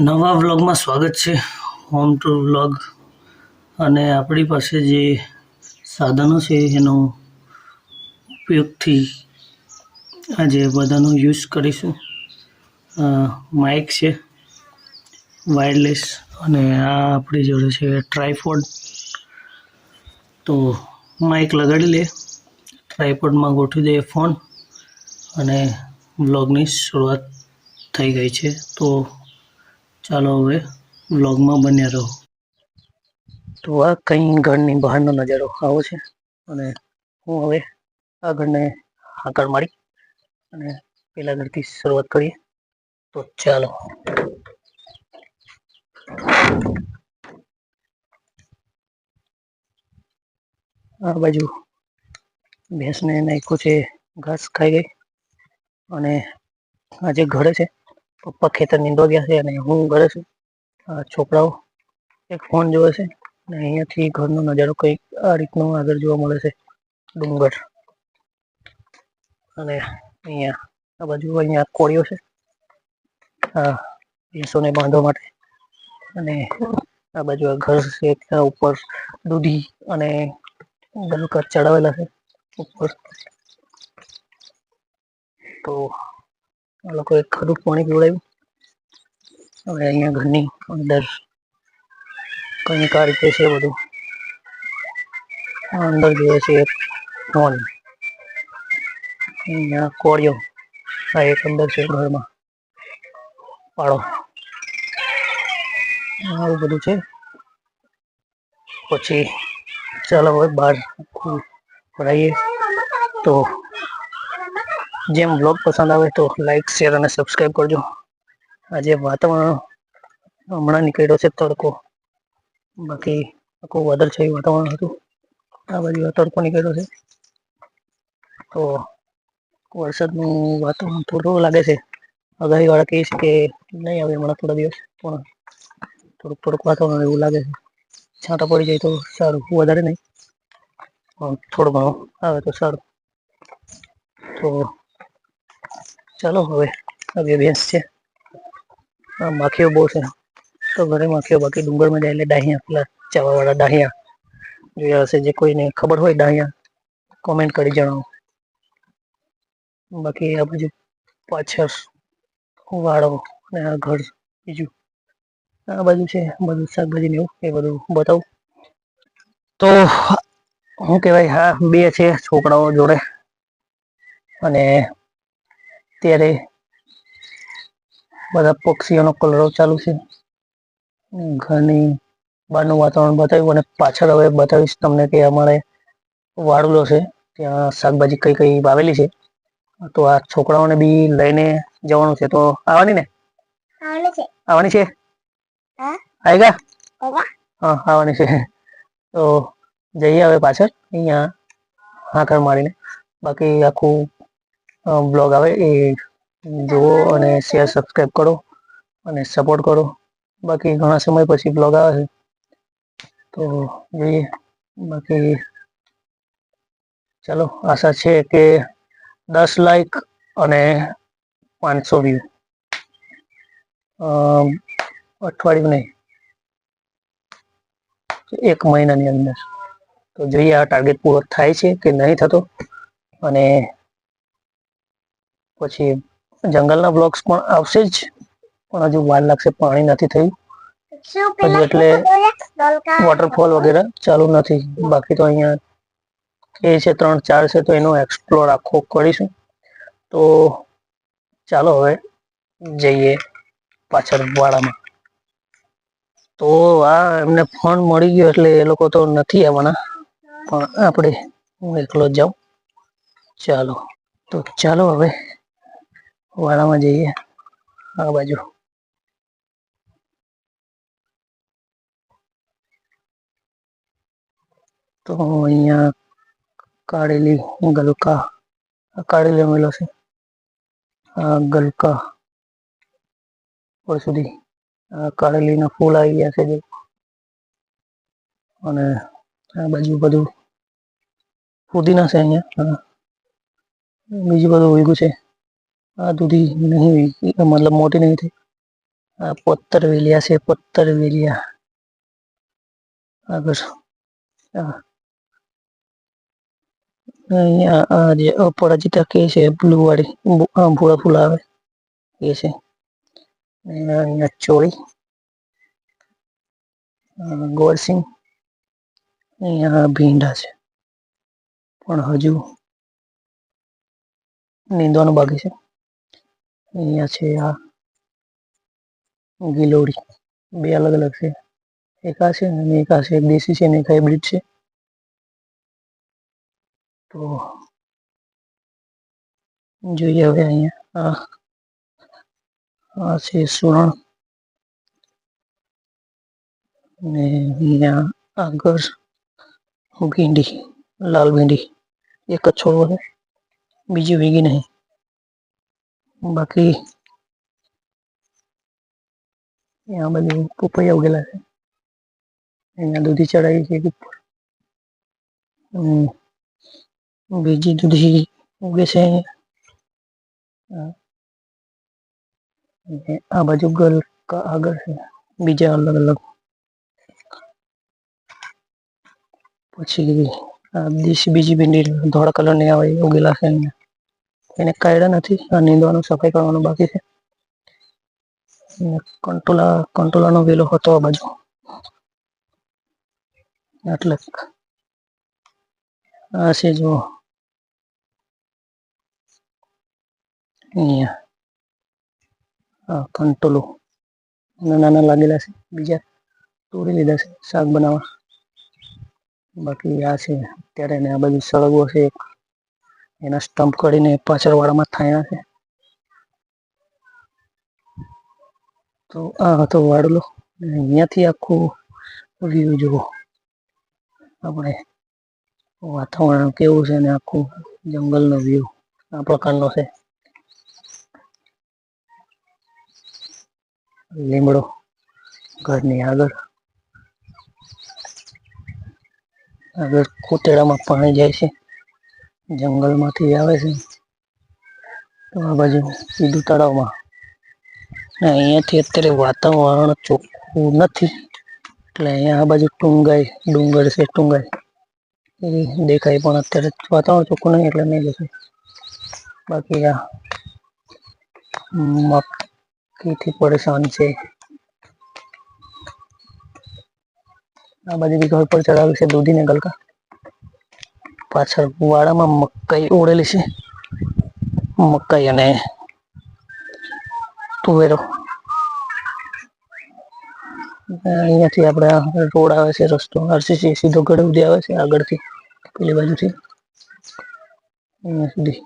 નવા વ્લોગમાં સ્વાગત છે. Home to vlog. અને આપણી પાસે જે સાધનો છે એનો ઉપયોગથી આજે બધાનો યુઝ કરીશું. માઇક છે વાયરલેસ, અને આ આપણી જોડે છે ટ્રાયપોડ. તો માઇક લગાડી લે, ટ્રાયપોડમાં ગોઠવી દઈએ ફોન, અને વ્લોગની શરૂઆત થઈ ગઈ છે. તો ચાલો હવે વ્લોગમાં બન્યા રહો. તો આ કંઈ ઘરની બહારનો નજારો આવો છે, અને હું હવે આ ઘરને હાકલ મારી અને પેલા ઘરથી શરૂઆત કરીએ. તો ચાલો. આ બાજુ ભેંસને નાખ્યું છે ઘાસ, ખાઈ ગઈ. અને આજે ઘરે છે, પપ્પા ખેતર નીંદવા ગયા છે અને હું ઘરે છું. છોકરાઓ એક ફોન જોવે છે, અને અહીંયાથી ઘરનો નજારો કંઈક આ રીતનો આગળ જોવા મળે છે. ડુંગર, અને અહીંયા આ બાજુ અહીંયા કોળીઓ છે, ભેંસોને બાંધવા માટે. અને આ બાજુ આ ઘર છે, ત્યાં ઉપર દૂધી અને ગલકા ચડાવેલા છે ઉપર. તો આ લોકોએ ખડું પાણી પીવડાવ્યું. હવે અહીંયા ઘરની અંદર કંઈક આ રીતે છે બધું. અંદર જોઈએ છે ફોન, અહીંયા કોળીઓ, આ એક અંદર છે ઘરમાં પાડો, આવું બધું છે. પછી ચાલો હવે બહાર ભરાઈએ. તો જેમ બ્લોગ પસંદ આવે તો લાઈક, શેર અને સબસ્ક્રાઈબ કરજો. આજે વાતાવરણ હમણાં નીકળ્યો છે તડકો, બાકી આખું વાદળછાયું વાતાવરણ હતું. આ બાજુ તડકો નીકળ્યો છે, તો વરસાદનું વાતાવરણ થોડું લાગે છે. આગાહી વાળા કહે છે કે નહીં આવે હમણાં થોડા દિવસ, પણ થોડુંક વાતાવરણ એવું લાગે છે. છાંટા પડી જાય તો સારું, વધારે નહીં, થોડું ઘણું આવે તો સારું. તો ચાલો હવે આ બે ભેંસ છે, માખીઓ બહુ છે તો ઘરે માખીઓ, બાકી ડુંગરમાં જાય એટલે ડાહિયા, પેલા ચાવાવાળા ડાહિયા જોયા હશે. જે કોઈને ખબર હોય ડાહિયા, કોમેન્ટ કરી જણાવો. બાકી આ બાજુ પાછળ વાળો અને આ ઘર બીજું, આ બાજુ છે બધું શાકભાજી ને એવું, એ બધું બતાવું. તો શું કહેવાય, હા બે છે છોકરાઓ જોડે, અને ત્યારે બધા પક્ષીઓનો કલરવ ચાલુ છે. ઘરની બહારનું વાતાવરણ બતાવ્યું, અને પાછળ હવે બતાવીશ તમને કે અમારે વાડુલો છે, ત્યાં શાકભાજી કઈ કઈ વાવેલી છે. તો આ છોકરાઓને બી લઈને જવાનું છે. તો આવવાની ને? આવવાની છે. આएगा? હા આવવાની છે. તો જઈએ હવે પાછળ, અહીંયા હાકર મારીને. બાકી આખું બ્લોગ આવે એ જુઓ, અને શેર, સબસ્ક્રાઈબ કરો અને સપોર્ટ કરો. બાકી ઘણા સમય પછી બ્લોગ આવે છે, તો જોઈએ. બાકી ચાલો, આશા છે કે 10 લાઈક અને 500 વ્યૂ અઠવાડિયું નહીં, એક મહિનાની અંદર. તો જોઈએ આ ટાર્ગેટ પૂરો થાય છે કે નહીં થતો. અને પછી જંગલના બ્લોગ્સ પણ આવશે જ, પણ હજુ વાર લાગશે, પાણી નથી થયું હજી, એટલે વોટરફોલ વગેરે ચાલુ નથી. બાકી તો અહીંયા એ છે 3-4 છે, તો એનો એક્સપ્લોર આખો કરીશું. તો ચાલો હવે જઈએ પાછળ વાડામાં. તો આ એમને ફોન મળી ગયો એટલે એ લોકો તો નથી આવવાના, પણ આપણે હું એકલો જ જાઉં. ચાલો, તો ચાલો હવે વાડામાં જઈએ. આ બાજુ તો અહીંયા કાઢેલી ગલકા, કાઢેલી મેલો છે. આ ગલકા પર સુધી કારેલીના ફૂલ આવી ગયા છે. અને આ બાજુ બધું ફુદીના છે. અહીંયા બીજું બધું ઉગ્યું છે. આ દૂધી નહીં, મતલબ મોટી નહીં થઈ, આ પત્તરવેલિયા છે, પત્તરવેલિયા આગળ અહીંયા આ જે અપરાજિતા કે છે બ્લુ વાળી ભૂરા ફૂલ આવે એ છે. અહીંયા ચોળી ગોળસિંગ, અહીંયા ભીંડા છે પણ હજુ નીંદવાનું બાકી છે. અહીંયા છે આ ગિલોડી, બે અલગ અલગ છે, એક આ છે અને એક આ છે, એક દેશી છે ને એક હાઇબ્રિડ છે. તો જોઈએ હવે અહીંયા આ છે સુરણ ને અહીંયા આગળ ભીંડી, લાલ ભીંડી એક જ છોડવો છે, બીજી વીગી નહીં. બાકી यहाँ बनी पपैया उगेला है, અહીંયા દૂધી ચડાવી છે ઉપર, બીજી દૂધી ઉગે છે આ બાજુ ગલકા આગળ છે બીજા અલગ અલગ. પછી આ દેશી બીજી ભીંડી ધોળા કલરની આવે એ ઉગેલા છે અહીંયા, એને કાઢ્યા નથી, આ નીંદવાનું સફાઈ કરવાનું બાકી છે. કંટોલાનો વેલો હતો આ બાજુ, એટલે આ છે જો અહીંયા કંટોલો નાના લાગેલા છે, બીજા તોડી લીધા છે શાક બનાવવા. બાકી આ છે અત્યારે એને આ બાજુ સળગવો છે, એના સ્ટમ્પ કાઢીને પાછળ વાળામાં થાયણા છે. તો આ હતો વાડલો, અહીંયાથી આખું વ્યૂ જુઓ આપણે, વાતાવરણ કેવું છે ને આખું જંગલનો વ્યૂ આ પ્રકારનો છે. લીમડો ઘરની આગળ કોતેડામાં પાણી જાય છે, જંગલમાંથી આવે છે તો આ બાજુ સીધું તળાવમાં. અહીંયાથી અત્યારે વાતાવરણ ચોખ્ખું નથી એટલે અહીંયા આ બાજુ ટુંગાઈ ડુંગર છે, ટુંગાઈ એ દેખાય પણ અત્યારે વાતાવરણ ચોખ્ખું નહીં એટલે નહીં દેખાય. બાકી આ મક્કીથી પરેશાન છે. આ બાજુ બી ઘર પર ચડાવી છે દૂધી ને ગલકા, પાછળ વાડામાં મકાઈ ઓળેલી છે, મકાઈ અને તુવેરો. અહીંયાથી આપણે રોડ આવે છે, રસ્તો આરસીસી સીધો ગઢ સુધી આવે છે, આગળથી પેલી બાજુથી અહીંયા સુધી.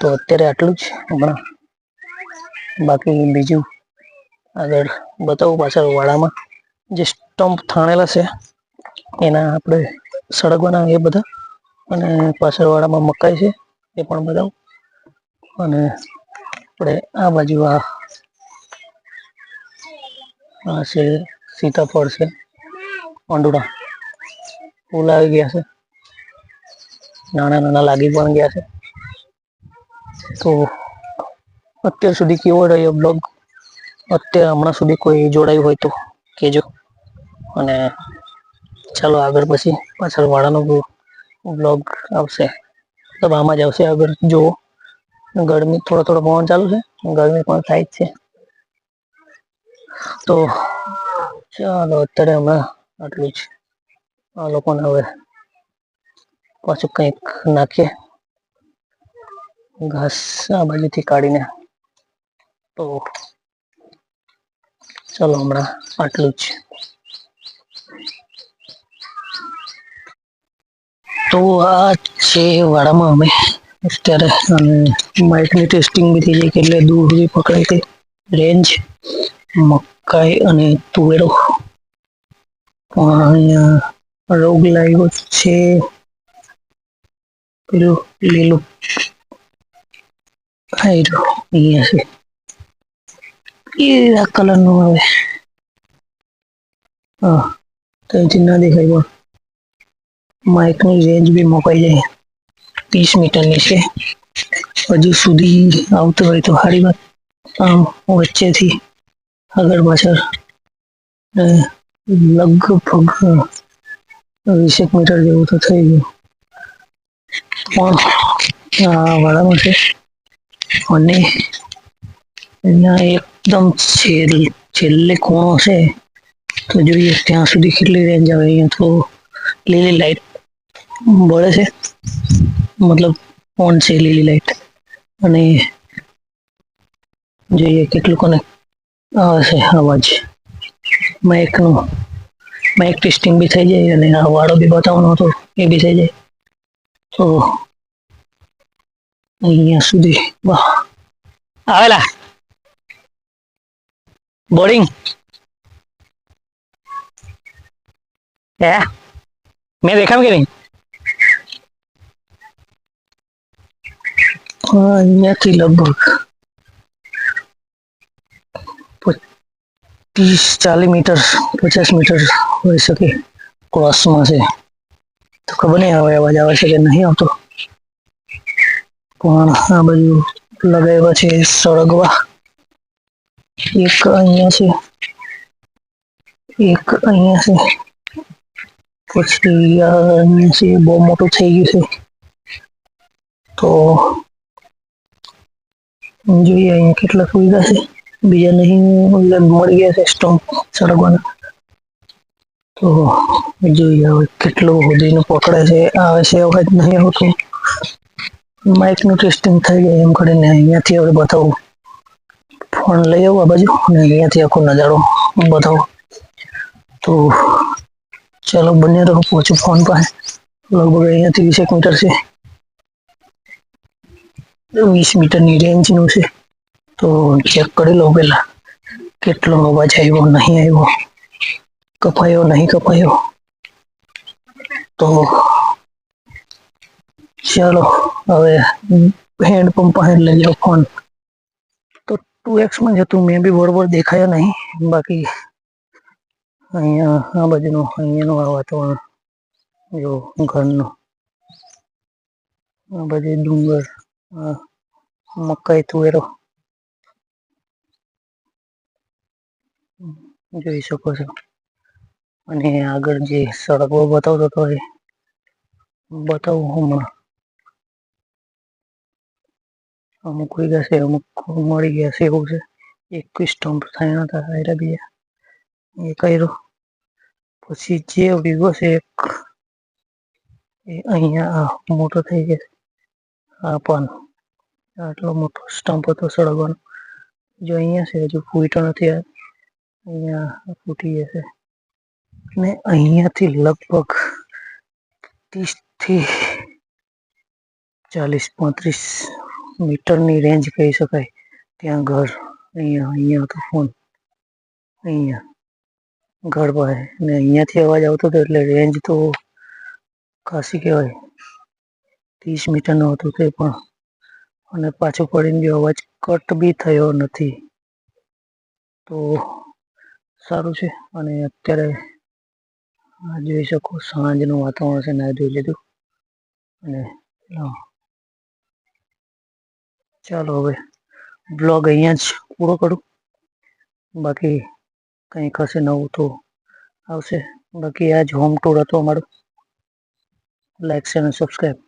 તો અત્યારે આટલું જ હમણાં, બાકી બીજું આગળ બતાવું. પાછળ વાડામાં જે સ્ટમ્પ થાણેલા છે એના આપણે સળગવાના એ બધા, અને પાછળ વાડામાં મકાઈ છે એ પણ બતાવું. અને આપણે આ બાજુ આ છે સીતાફળ છે, અંડુરા ફૂલ આવી ગયા છે, નાના નાના લાગી પણ ગયા છે. તો અત્યાર સુધી કેવો રહ્યો બ્લોગ, અત્યારે હમણાં સુધી કોઈ જોડાયું હોય તો કહેજો. અને ચાલો આગળ પછી પાછળ વાળાનો બ્લોગ આવશે, તો આમાં જ આવશે. આગળ જુઓ ગરમી, થોડો પવન ચાલુ છે, ગરમી પણ થાય જ છે. તો ચાલો અત્યારે હમણાં આટલું જ. આ લોકોને હવે પાછું કંઈક નાખીએ ઘાસ આ બાજુથી કાઢીને. તો ચાલો હમણાં આટલું જ. તો આ છે વાડામાં અમે અત્યારે, અને માઇકની ટેસ્ટિંગ બી થઈ જાય કે એટલે દૂર સુધી પકડાય છે. રેન્જ મકાઈ અને તુવેરો, પણ અહીંયા રોગ લાગ્યો છે, પેલું લીલું અહીંયા છે એ આ કલરનું આવે. હા ત્યાંથી ના દેખાય પણ માઇકની રેન્જ બી મોકાઈ જાય, 30 મીટરની છે. હજુ સુધી આવતો હોય તો સારી વાત. આમ વચ્ચેથી આગળ પાછળ લગભગ 20 મીટર જેવું તો થઈ ગયું પણ વાળામાં છે. અને અહીંયા એકદમ છેલ્લે ખૂણો છે તો જોઈએ ત્યાં સુધી કેટલી રેન્જ આવે. અહીંયા તો લીલી લાઈટ બળે છે, મતલબ ઓન છે લીલી લાઈટ. અને જોઈએ કેટલું કોને આવે છે અવાજ. માઇક ટેસ્ટિંગ બી થઈ જાય અને આ વાળો બી બતાવવાનો હતો એ બી થઈ જાય. તો અહીંયા સુધી વાહ આવેલા બોર્ડિંગ હે મેં દેખા કે નહીં. અહીંયાથી લગભગ 30-40 મીટર 50 મીટર હોઈ શકે ક્રોસમાં છે. તો ખબર નહીં હવે અવાજ આવે છે કે નહીં આવતો. પણ આ બધું લગાવ્યા છે સળગવા. એક અહીંયા છે, એક અહીંયા છે, પછી અહીંયા છે. બહુ મોટું થઈ ગયું છે. તો જોઈએ અહીંયા કેટલા સુવિધા છે. બીજા નહીં મળી ગયા છે સ્ટમ્પ સળગવાના. તો જોઈએ હવે કેટલું સુધીનું પકડે છે, આવે છે અવાજ નહીં આવતો. માઇકનું ટેસ્ટિંગ થઈ જાય એમ કરીને અહીંયાથી હવે બતાવું. ફોન લઈ આવું આ બાજુ અને અહીંયાથી આખો નજારો બતાવો. તો ચાલો બંને રહો, પહોંચું ફોન પાસે. લગભગ અહીંયાથી 20 મીટર છે, 20 મીટરની રેન્જનું છે. તો ચેક કરી લો પહેલા કેટલો અવાજ આવ્યો નહીં આવ્યો, કપાયો નહીં કપાયો. તો ચાલો હવે હેન્ડપંપ પાસે લઈ જાઓ ફોન. તો 2x જ હતું, મેં બી બરોબર દેખાયો નહીં. બાકી અહીંયા આ બાજુનું અહીંયાનું આ વાતાવરણ જો ઘરનું, આ બાજુ ડુંગર, મકાઈ તુવેરો જોઈ શકો છો. અને આગળ જે સડકો બતાવતો હતો એ બતાવું હમણાં. અમુક હોઈ ગયા છે, અમુક મળી ગયા છે એવું છે. 21 સ્ટમ્પ થયા હતા આયરા બીજા એ કર્યો. પછી જે વીગો છે એક એ અહીંયા મોટો થઈ ગયો. આ પણ આટલો મોટો સ્ટમ્પ હતો સળગવાનો. જો અહીંયા છે હજુ ફૂટો નથી. અહીંયા ફૂટી જશે. ને અહીંયાથી લગભગ 30-40-35 મીટરની રેન્જ કહી શકાય. ત્યાં ઘર, અહીંયા હતો ફોન, અહીંયા ઘર પાસે. ને અહીંયાથી અવાજ આવતો હતો એટલે રેન્જ તો ખાસી કહેવાય. 30 મીટરનો હતો તે પણ. અને પાછો પડીને બી અવાજ કટ બી થયો નથી. તો સારું છે. અને અત્યારે જોઈ શકો સાંજનું વાતાવરણ છે. ના જોઈ લીધું. અને ચાલો હવે બ્લોગ અહીંયા જ પૂરો કરું. બાકી કંઈક હશે નવું તો આવશે. બાકી આ જ હોમ ટૂર હતો અમારો. લાઈક શેર અને સબસ્ક્રાઈબ.